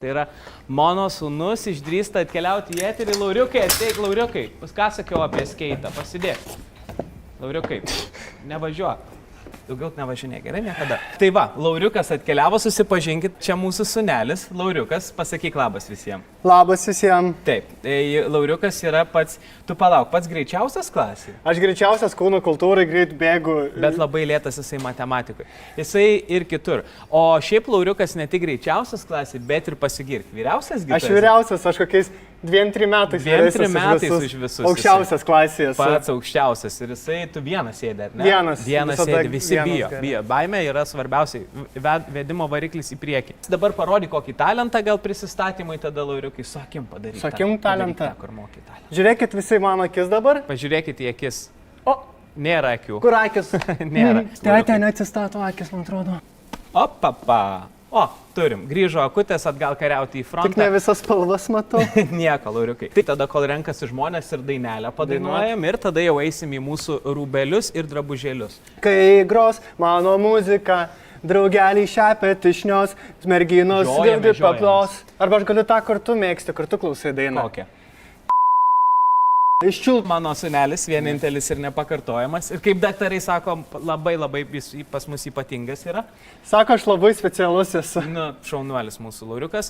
Tai yra mano sūnus išdrįsta atkeliauti į eterį. Lauriukai, ateik, Lauriukai. Ką sakiau apie skeitą? Pasidėk. Lauriukai, nevažiuok. Daugiau nevažinė, gerai, niekada. Tai va, Lauriukas atkeliavo, susipažinkit, čia mūsų sūnelis. Lauriukas, pasakyk labas visiems. Labas visiems. Taip, Lauriukas yra pats, tu palauk, pats greičiausias klasėje. Aš greičiausias kūno kultūrai, greit bėgu. Bet labai lėtas jisai matematikoje. Jisai ir kitur. O šiaip Lauriukas ne tik greičiausias klasėje, bet ir pasigirk. Vyriausias gydytojas? Aš vyriausias, aš kokiais 2-3 metais. 2-3 metais už visus. Aukščiausias klasėje. Pats aukščiausias. Ir jisai, tu vienas sėdė, ar ne? Vienas sėdė, visi vienas bijo. Baimė yra svarbiausiai, vedimo variklis į priekį. Dabar parodyk kokį talentą, gal prisistatymui tada, Lauriukai, su akim padaryti. Su akim talentą. Kur mokai talentą. Žiūrėkit visi mano akis dabar. Pažiūrėkit į akis. O, Nėra akių. kur akis? Nėra. Tai ten atsistato akis, man atrodo. Opapa. O, turim. Grįžo akutės atgal kariauti į frontą. Tik ne visas spalvas matau. Nieko, Lauriukai. Tai tada, kol renkasi žmonės ir dainelę padainuojam ir tada jau eisim į mūsų rūbelius ir drabužėlius. Kai gros mano muzika, draugeliai šepet išnios, merginos girdi paplos. Arba aš galiu tą kartu mėgsti, kartu klausai dainą. Kokią? Iščiulp. Mano sūnelis vienintelis ir nepakartojamas. Ir kaip daktarai sako, labai pas mus ypatingas yra. Sako, aš labai specialus esu. Nu, šaunuolis mūsų Lauriukas.